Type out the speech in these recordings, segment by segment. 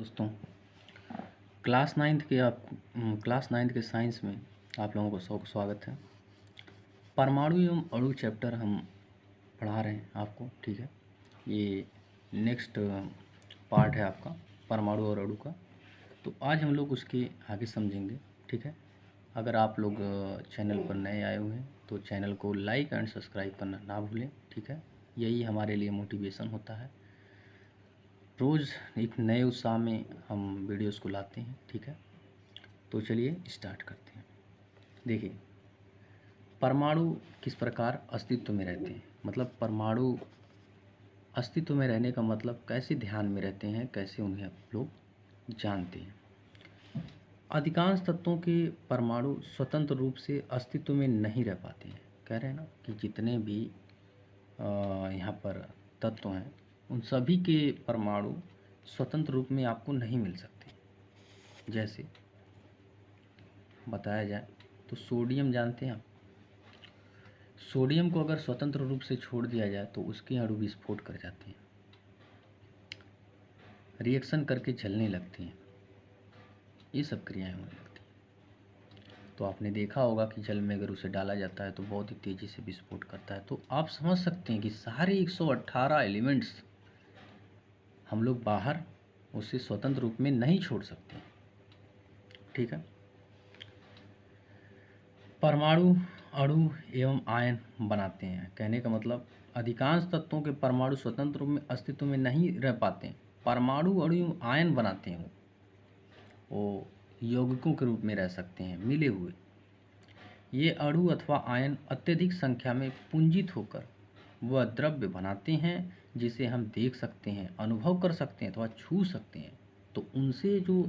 दोस्तों, class ninth के science में आप लोगों को स्वागत है। परमाणु एवं अणु चैप्टर हम पढ़ा रहे हैं आपको, ठीक है। ये नेक्स्ट पार्ट है आपका परमाणु और अणु का। तो आज हम लोग उसके आगे समझेंगे, ठीक है। अगर आप लोग चैनल पर नए आए हुए हैं तो चैनल को लाइक एंड सब्सक्राइब करना ना भूलें, ठीक है। यही हमारे लिए मोटिवेशन होता है। रोज़ एक नए उत्साह में हम वीडियोस को लाते हैं, ठीक है। तो चलिए स्टार्ट करते हैं। देखिए, परमाणु किस प्रकार अस्तित्व में रहते हैं, मतलब परमाणु अस्तित्व में रहने का मतलब कैसे ध्यान में रहते हैं, कैसे उन्हें आप लोग जानते हैं। अधिकांश तत्वों के परमाणु स्वतंत्र रूप से अस्तित्व में नहीं रह पाते हैं। कह रहे हैं ना कि जितने भी यहाँ पर तत्व हैं उन सभी के परमाणु स्वतंत्र रूप में आपको नहीं मिल सकते। जैसे बताया जाए तो सोडियम जानते हैं आप। सोडियम को अगर स्वतंत्र रूप से छोड़ दिया जाए तो उसके अणु विस्फोट कर जाते हैं, रिएक्शन करके जलने लगते हैं, ये सब क्रियाएं होने लगती हैं। तो आपने देखा होगा कि जल में अगर उसे डाला जाता है तो बहुत ही तेज़ी से विस्फोट करता है। तो आप समझ सकते हैं कि सारे 118 एलिमेंट्स हम लोग बाहर उसे स्वतंत्र रूप में नहीं छोड़ सकते, ठीक है। परमाणु अणु एवं आयन बनाते हैं। कहने का मतलब अधिकांश तत्वों के परमाणु स्वतंत्र रूप में अस्तित्व में नहीं रह पाते हैं। परमाणु अणु एवं आयन बनाते हैं, वो यौगिकों के रूप में रह सकते हैं मिले हुए। ये अणु अथवा आयन अत्यधिक संख्या में पुंजित होकर वह द्रव्य बनाते हैं जिसे हम देख सकते हैं, अनुभव कर सकते हैं अथवा छू सकते हैं। तो उनसे जो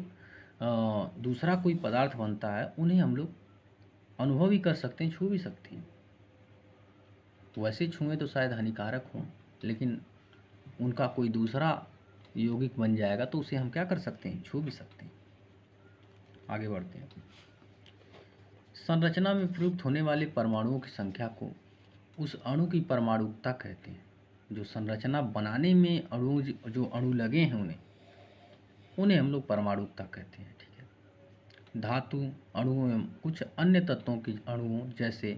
दूसरा कोई पदार्थ बनता है उन्हें हम लोग अनुभव भी कर सकते हैं, छू भी सकते हैं। वैसे छुएं तो शायद हानिकारक हो, लेकिन उनका कोई दूसरा यौगिक बन जाएगा तो उसे हम क्या कर सकते हैं, छू भी सकते हैं। आगे बढ़ते हैं। संरचना में प्रयुक्त होने वाले परमाणुओं की संख्या को उस अणु की परमाणुकता कहते हैं। जो संरचना बनाने में जो अणु लगे हैं उन्हें हम लोग परमाणुकता कहते हैं, ठीक है। धातु अणुओं एवं कुछ अन्य तत्वों की अणुओं जैसे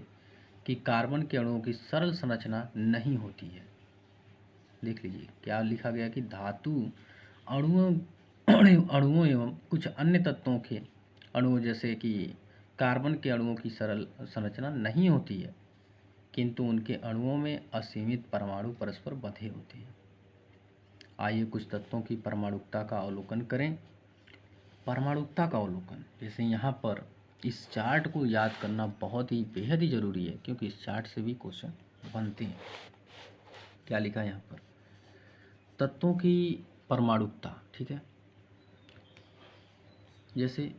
कि कार्बन के अणुओं की सरल संरचना नहीं होती है। देख लीजिए क्या लिखा गया कि धातु अणुओं अणुओं एवं कुछ अन्य तत्वों के अणुओं जैसे कि कार्बन के अणुओं की सरल संरचना नहीं होती है, किंतु उनके अणुओं में असीमित परमाणु परस्पर बंधे होते हैं। आइए कुछ तत्वों की परमाणुकता का अवलोकन करें। परमाणुकता का अवलोकन, जैसे यहाँ पर इस चार्ट को याद करना बहुत ही बेहद ही ज़रूरी है, क्योंकि इस चार्ट से भी क्वेश्चन बनते हैं। क्या लिखा है यहाँ पर, तत्वों की परमाणुकता, ठीक है। जैसे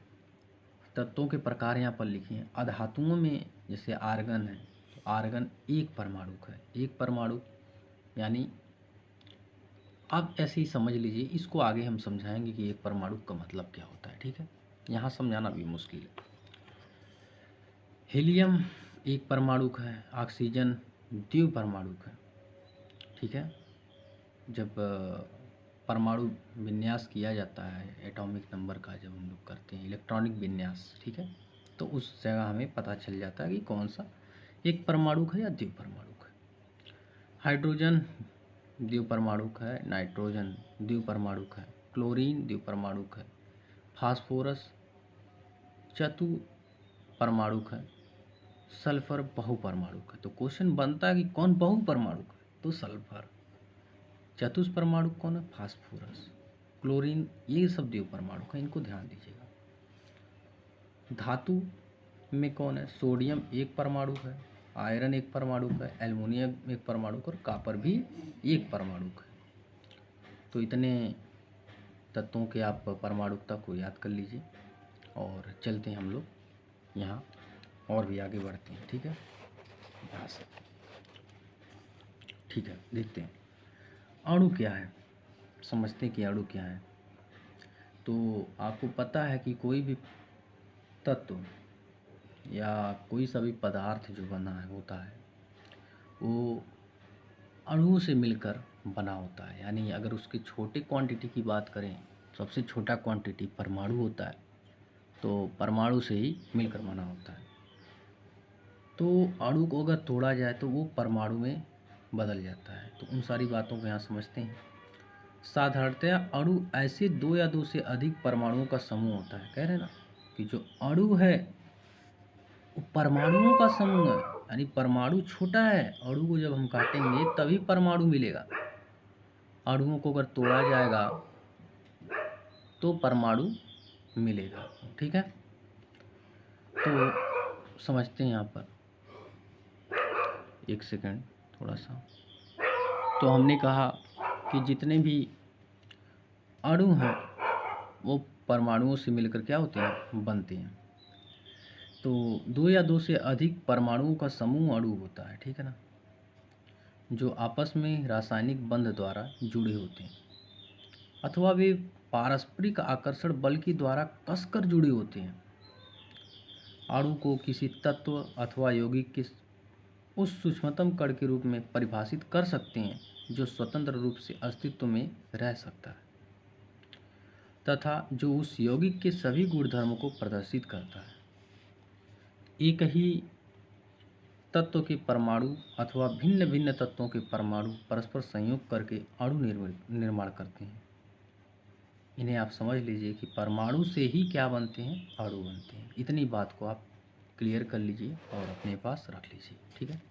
तत्वों के प्रकार यहाँ पर लिखे हैं। अधातुओं में जैसे आर्गन है, तो आर्गन एक परमाणुक है, एक परमाणु यानी आप ऐसे ही समझ लीजिए। इसको आगे हम समझाएंगे कि एक परमाणु का मतलब क्या होता है, ठीक है। यहाँ समझाना भी मुश्किल है। हीलियम एक परमाणुक है, ऑक्सीजन द्विपरमाणुक है, ठीक है। जब परमाणु विन्यास किया जाता है एटॉमिक नंबर का, जब हम लोग करते हैं इलेक्ट्रॉनिक विन्यास, ठीक है, तो उस जगह हमें पता चल जाता है कि कौन सा एक परमाणुक है या द्विपरमाणुक है। हाइड्रोजन द्विपरमाणुक है, नाइट्रोजन द्विपरमाणुक है, क्लोरीन द्विपरमाणुक है, फास्फोरस चतुपरमाणुक है, सल्फर बहुपरमाणुक है। तो क्वेश्चन बनता है कि कौन बहुपरमाणुक है, तो सल्फर। चतुष्परमाणुक कौन है, फास्फोरस, क्लोरीन, ये सब द्विपरमाणुक है, इनको ध्यान दीजिएगा। धातु में कौन है, सोडियम एक परमाणुक है, आयरन एक परमाणुक है, एल्युमिनियम एक परमाणुक और कॉपर भी एक परमाणुक है। तो इतने तत्वों के आप परमाणुकता को याद कर लीजिए और चलते हैं हम लोग यहाँ और भी आगे बढ़ते हैं, ठीक है। यहाँ से ठीक है, देखते हैं अणु क्या है, समझते हैं कि अणु क्या है। तो आपको पता है कि कोई भी तत्व या कोई सा भी पदार्थ जो बना है होता है वो अणुओं से मिलकर बना होता है। यानी अगर उसके छोटे क्वांटिटी की बात करें, सबसे छोटा क्वांटिटी परमाणु होता है, तो परमाणु से ही मिलकर बना होता है। तो अणु को अगर तोड़ा जाए तो वो परमाणु में बदल जाता है। तो उन सारी बातों को यहाँ समझते हैं। साधारणतया अणु ऐसे दो या दो से अधिक परमाणुओं का समूह होता है। कह रहे हैं ना कि जो अणु है वो परमाणुओं का समूह है, यानी परमाणु छोटा है। अणु को जब हम काटेंगे तभी परमाणु मिलेगा। अणुओं को अगर तोड़ा जाएगा तो परमाणु मिलेगा। ठीक है, तो समझते हैं यहाँ पर। एक सेकंड थोड़ा सा। तो हमने कहा कि जितने भी अणु हैं वो परमाणुओं से मिलकर क्या होते हैं, बनते हैं। तो दो या दो से अधिक परमाणुओं का समूह अणु होता है। ठीक है ना, जो आपस में रासायनिक बंध द्वारा जुड़े होते हैं अथवा वे पारस्परिक आकर्षण बल के द्वारा कसकर जुड़े होते हैं। अणु को किसी तत्व अथवा यौगिक के उस सूक्ष्मतम कण के रूप में परिभाषित कर सकते हैं जो स्वतंत्र रूप से अस्तित्व में रह सकता है तथा जो उस यौगिक के सभी गुणधर्मों को प्रदर्शित करता है। एक ही तत्व के परमाणु अथवा भिन्न भिन्न तत्वों के परमाणु परस्पर संयोग करके अणु निर्माण करते हैं। इन्हें आप समझ लीजिए कि परमाणु से ही क्या बनते हैं, अणु बनते हैं। इतनी बात को आप क्लियर कर लीजिए और अपने पास रख लीजिए। ठीक है,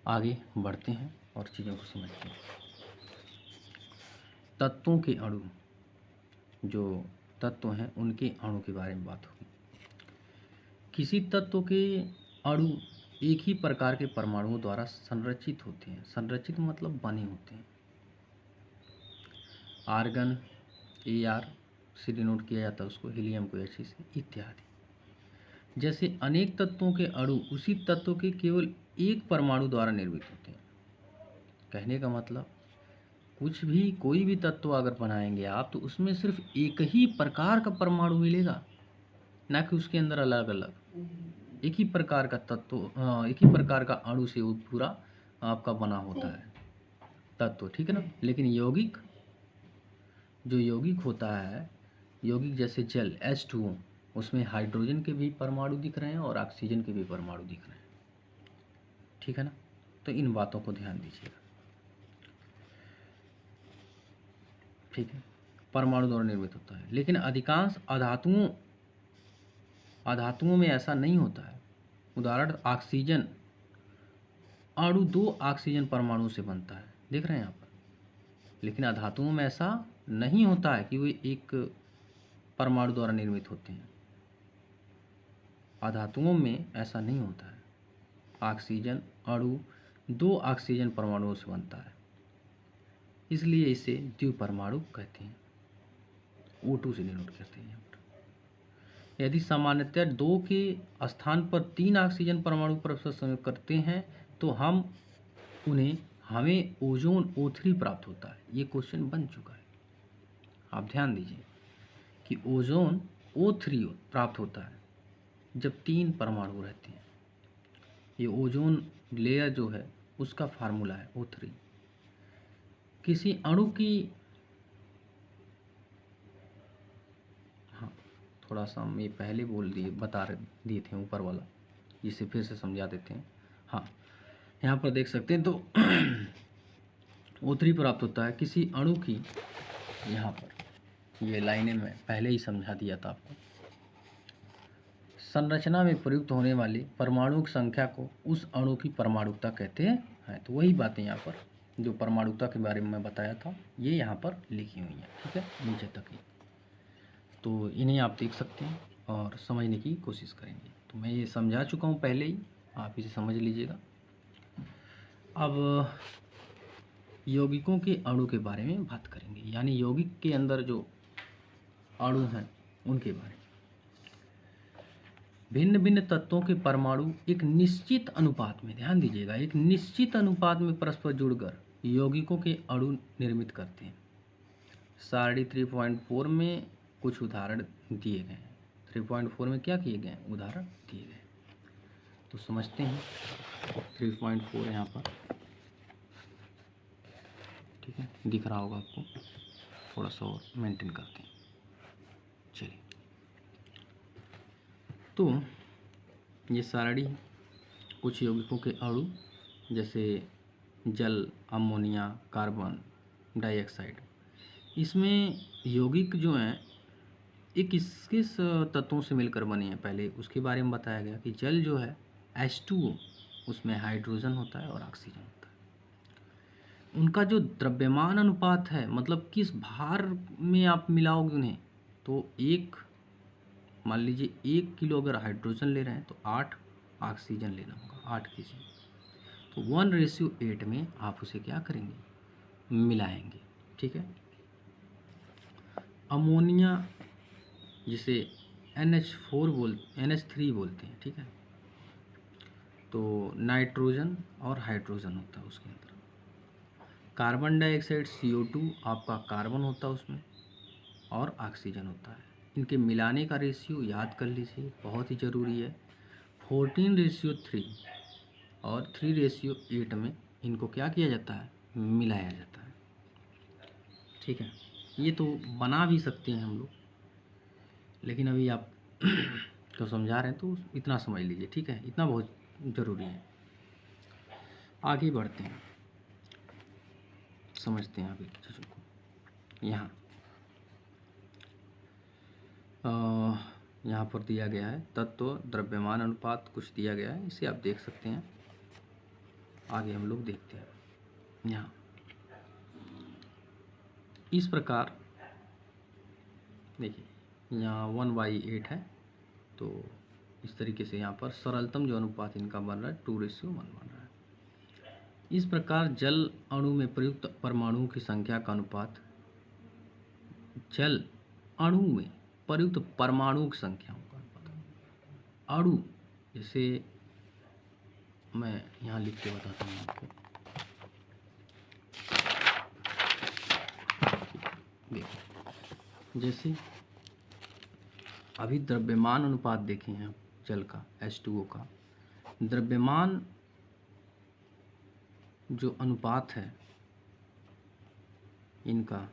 आगे बढ़ते हैं और चीज़ों को समझते हैं। तत्वों के अणु, जो तत्व हैं उनके अणु के बारे में बात होगी। किसी तत्व के अणु एक ही प्रकार के परमाणुओं द्वारा संरचित होते हैं। संरचित मतलब बने होते हैं। आर्गन Ar से डिनोट किया जाता है उसको, हीलियम को He से, इत्यादि। जैसे अनेक तत्वों के अणु उसी तत्व के केवल एक परमाणु द्वारा निर्मित होते हैं। कहने का मतलब कुछ भी, कोई भी तत्व अगर बनाएंगे आप तो उसमें सिर्फ एक ही प्रकार का परमाणु मिलेगा, ना कि उसके अंदर अलग अलग। एक ही प्रकार का तत्व, एक ही प्रकार का अणु से वो पूरा आपका बना होता है तत्व। ठीक है ना, लेकिन यौगिक, जो यौगिक होता है, यौगिक जैसे जल H2O, उसमें हाइड्रोजन के भी परमाणु दिख रहे हैं और ऑक्सीजन के भी परमाणु दिख रहे हैं। ठीक है ना, तो इन बातों को ध्यान दीजिएगा। ठीक है, परमाणु द्वारा निर्मित होता है, लेकिन अधिकांश अधातुओं में ऐसा नहीं होता है। उदाहरण ऑक्सीजन अणु 2 ऑक्सीजन परमाणु से बनता है, देख रहे हैं यहाँ पर। लेकिन अधातुओं में ऐसा नहीं होता है कि वे एक परमाणु द्वारा निर्मित होते हैं। अधातुओं में ऐसा नहीं होता है। ऑक्सीजन अणु 2 ऑक्सीजन परमाणुओं से बनता है, इसलिए इसे द्विपरमाणु कहते हैं। O2 से डिनोट करते हैं। यदि सामान्यतः 2 के स्थान पर 3 ऑक्सीजन परमाणु परस्पर संयोग करते हैं तो हमें ओजोन O3 प्राप्त होता है। ये क्वेश्चन बन चुका है, आप ध्यान दीजिए कि ओजोन O3 प्राप्त होता है जब 3 परमाणु रहते हैं। ये ओजोन लेयर जो है उसका फार्मूला है O3। किसी अणु की, हाँ थोड़ा सा हम ये पहले बता दिए थे ऊपर वाला, जिसे फिर से समझा देते हैं। हाँ, यहाँ पर देख सकते हैं तो O3 प्राप्त होता है किसी अणु की। यहाँ पर ये लाइनें मैं पहले ही समझा दिया था आपको। संरचना में प्रयुक्त होने वाले परमाणु की संख्या को उस अणु की परमाणुकता कहते हैं। तो वही बातें यहाँ पर जो परमाणुकता के बारे में मैं बताया था ये यहाँ पर लिखी हुई हैं। ठीक है, नीचे तक ही, तो इन्हें आप देख सकते हैं और समझने की कोशिश करेंगे। तो मैं ये समझा चुका हूँ पहले ही, आप इसे समझ लीजिएगा। अब यौगिकों के अणु के बारे में बात करेंगे, यानी यौगिक के अंदर जो अणु हैं उनके बारे में। भिन्न भिन्न तत्वों के परमाणु एक निश्चित अनुपात में, ध्यान दीजिएगा, एक निश्चित अनुपात में परस्पर जुड़कर यौगिकों के अणु निर्मित करते हैं। सारणी 3.4 में कुछ उदाहरण दिए गए हैं। 3.4 में क्या किए गए हैं, उदाहरण दिए गए। तो समझते हैं 3.4 यहाँ पर, ठीक है, दिख रहा होगा आपको। थोड़ा सा और मेंटेन करते हैं। चलिए, तो ये सारणी कुछ यौगिकों के अणु जैसे जल, अमोनिया, कार्बन डाइऑक्साइड, इसमें यौगिक जो हैं ये किस किस तत्वों से मिलकर बने हैं, पहले उसके बारे में बताया गया कि जल जो है H2O, उसमें हाइड्रोजन होता है और ऑक्सीजन होता है। उनका जो द्रव्यमान अनुपात है, मतलब किस भार में आप मिलाओगे उन्हें, तो एक, मान लीजिए 1 किलो अगर हाइड्रोजन ले रहे हैं तो 8 ऑक्सीजन लेना होगा, 8 केजी। तो 1:8 में आप उसे क्या करेंगे, मिलाएंगे। ठीक है। अमोनिया जिसे NH3 बोलते हैं, ठीक है, तो नाइट्रोजन और हाइड्रोजन होता है उसके अंदर। कार्बन डाइऑक्साइड CO2 आपका कार्बन होता है उसमें, और ऑक्सीजन होता है। इनके मिलाने का रेशियो याद कर लीजिए, बहुत ही ज़रूरी है, 14:3 और 3:8 में इनको क्या किया जाता है, मिलाया जाता है। ठीक है, ये तो बना भी सकते हैं हम लोग, लेकिन अभी आप को समझा रहे हैं तो इतना समझ लीजिए। ठीक है, इतना बहुत ज़रूरी है। आगे बढ़ते हैं, समझते हैं अभी चीज़ों को। यहाँ पर दिया गया है तत्व द्रव्यमान अनुपात, कुछ दिया गया है, इसे आप देख सकते हैं। आगे हम लोग देखते हैं। यहाँ इस प्रकार देखिए, यहाँ 1/8 है, तो इस तरीके से यहाँ पर सरलतम जो अनुपात इनका बन रहा है 2:1 बन रहा है। इस प्रकार जल अणु में प्रयुक्त परमाणुओं की संख्या का अनुपात, जल अणु में प्रयुक्त परमाणुओं की संख्या का अनुपात, अणु, जैसे मैं यहाँ लिख के बताता हूँ आपको। देखिए, जैसे अभी द्रव्यमान अनुपात देखें हैं जल का, H2O का द्रव्यमान जो अनुपात है इनका,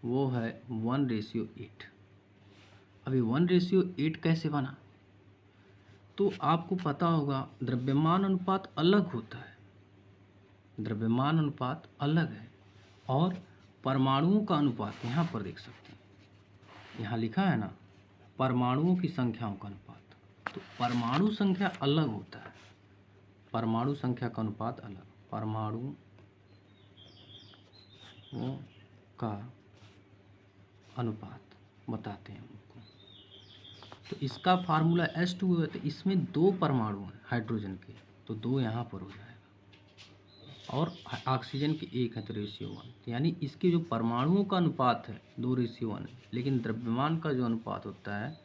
वो है 1:8। अभी 1:8 कैसे बना, तो आपको पता होगा द्रव्यमान अनुपात अलग होता है, द्रव्यमान अनुपात अलग है, और परमाणुओं का अनुपात यहाँ पर देख सकते हैं, यहाँ लिखा है ना, परमाणुओं की संख्याओं का अनुपात, तो परमाणु संख्या अलग होता है, परमाणु संख्या का अनुपात अलग, परमाणुओं का अनुपात बताते हैं हमको। तो इसका फार्मूला H2O है, तो इसमें 2 परमाणु हैं हाइड्रोजन के, तो 2 यहाँ पर हो जाएगा, और ऑक्सीजन के 1 है, तो 1:1। यानी इसके जो परमाणुओं का अनुपात है 2:1 है, लेकिन द्रव्यमान का जो अनुपात होता है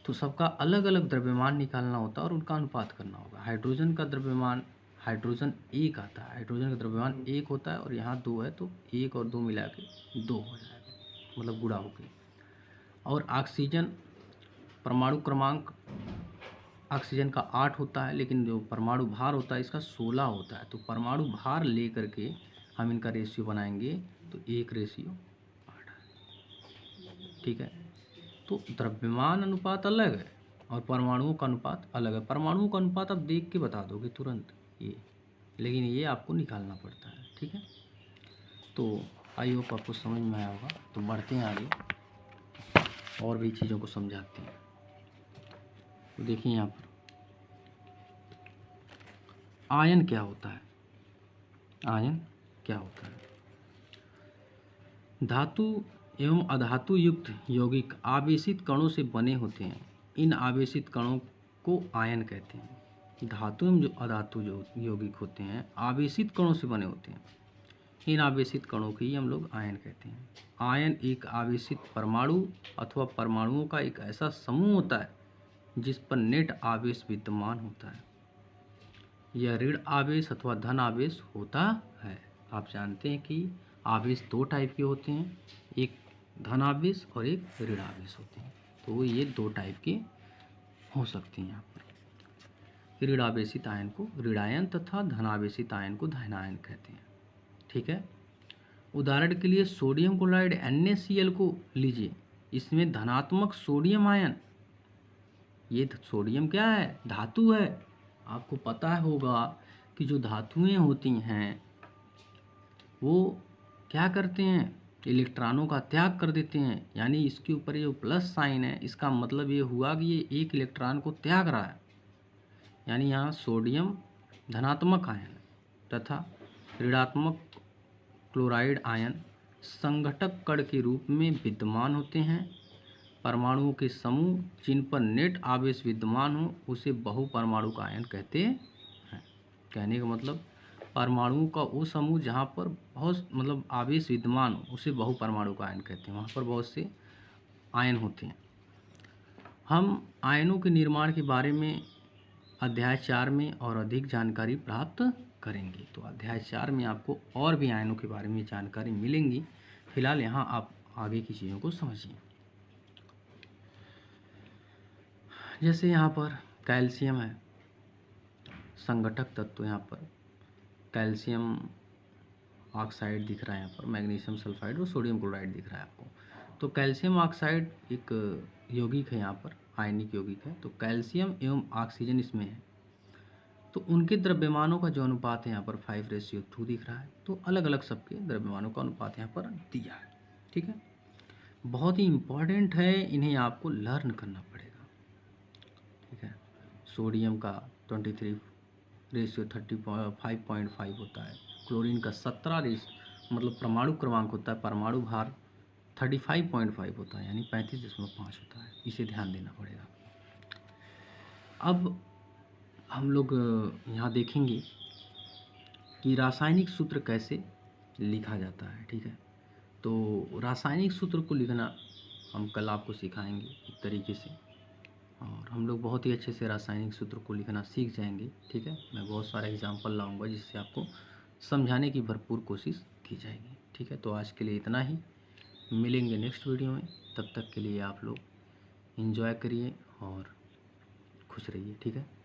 तो सबका अलग अलग द्रव्यमान निकालना होता है और उनका अनुपात करना होगा। हाइड्रोजन का द्रव्यमान, हाइड्रोजन 1 आता है, हाइड्रोजन का द्रव्यमान 1 होता है, और यहाँ 2 है, तो 1 और 2 मिला के 2 हो जाएगा, मतलब गुणा हो गया। और ऑक्सीजन परमाणु क्रमांक ऑक्सीजन का 8 होता है, लेकिन जो परमाणु भार होता है इसका 16 होता है, तो परमाणु भार ले करके हम इनका रेशियो बनाएंगे, तो 1:8 है। ठीक है, तो द्रव्यमान अनुपात अलग है और परमाणुओं का अनुपात अलग है। परमाणुओं का अनुपात आप देख के बता दोगे तुरंत ये, लेकिन ये आपको निकालना पड़ता है। ठीक है, तो आई होप आपको समझ में आया होगा। तो बढ़ते हैं आगे और भी चीज़ों को समझाते हैं। तो देखिए यहाँ पर आयन क्या होता है, आयन क्या होता है। धातु एवं अधातु युक्त यौगिक आवेशित कणों से बने होते हैं, इन आवेशित कणों को आयन कहते हैं। धातु एवं जो अधातु जो यौगिक होते हैं आवेशित कणों से बने होते हैं, इन आवेशित कणों की हम लोग आयन कहते हैं। आयन एक आवेशित परमाणु अथवा परमाणुओं का एक ऐसा समूह होता है जिस पर नेट आवेश विद्यमान होता है। यह ऋण आवेश अथवा धन आवेश होता है। आप जानते हैं कि आवेश 2 टाइप के होते हैं, एक धन आवेश और एक ऋण आवेश होते हैं, तो ये 2 टाइप के हो सकते हैं। यहाँ पर ऋण आवेशित आयन को ऋणायन तथा धनावेशित आयन को धनायन कहते हैं। ठीक है, उदाहरण के लिए सोडियम क्लोराइड NaCl को लीजिए, इसमें धनात्मक सोडियम आयन, ये सोडियम क्या है, धातु है। आपको पता होगा कि जो धातुएं होती हैं वो क्या करते हैं, इलेक्ट्रॉनों का त्याग कर देते हैं। यानी इसके ऊपर जो प्लस साइन है, इसका मतलब ये हुआ कि ये एक इलेक्ट्रॉन को त्याग रहा है। यानी यहाँ सोडियम धनात्मक आयन तथा ऋणात्मक क्लोराइड आयन संघटक कण के रूप में विद्यमान होते हैं। परमाणुओं के समूह जिन पर नेट आवेश विद्यमान हो उसे बहुपरमाणु का आयन कहते हैं। कहने का मतलब परमाणुओं का वो समूह जहाँ पर बहुत मतलब आवेश विद्यमान हो उसे बहुपरमाणु का आयन कहते हैं। वहाँ पर बहुत से आयन होते हैं। हम आयनों के निर्माण के बारे में अध्याय 4 में और अधिक जानकारी प्राप्त करेंगे। तो अध्याय 4 में आपको और भी आयनों के बारे में जानकारी मिलेंगी। फिलहाल यहाँ आप आगे की चीज़ों को समझिए। जैसे यहाँ पर कैल्शियम है, संगठक तत्व। यहाँ पर कैल्शियम ऑक्साइड दिख रहा है, यहाँ पर मैग्नीशियम सल्फाइड और सोडियम क्लोराइड दिख रहा है आपको। तो कैल्शियम ऑक्साइड एक यौगिक है, यहाँ पर आयनिक यौगिक है। तो कैल्शियम एवं ऑक्सीजन इसमें है, तो उनके द्रव्यमानों का जो अनुपात है यहाँ पर 5:2 दिख रहा है। तो अलग अलग सबके द्रव्यमानों का अनुपात यहाँ पर दिया है। ठीक है, बहुत ही इम्पॉर्टेंट है, इन्हें आपको लर्न करना पड़ेगा। ठीक है, सोडियम का 23:35.5 होता है। क्लोरीन का 17 मतलब परमाणु क्रमांक होता है, परमाणु भार 35.5 होता है, यानी 35.5 होता है। इसे ध्यान देना पड़ेगा। अब हम लोग यहाँ देखेंगे कि रासायनिक सूत्र कैसे लिखा जाता है। ठीक है, तो रासायनिक सूत्र को लिखना हम कल आपको सिखाएंगे एक तरीके से, और हम लोग बहुत ही अच्छे से रासायनिक सूत्र को लिखना सीख जाएंगे। ठीक है, मैं बहुत सारे एग्जाम्पल लाऊंगा जिससे आपको समझाने की भरपूर कोशिश की जाएगी। ठीक है, तो आज के लिए इतना ही, मिलेंगे नेक्स्ट वीडियो में। तब तक के लिए आप लोग एंजॉय करिए और खुश रहिए। ठीक है।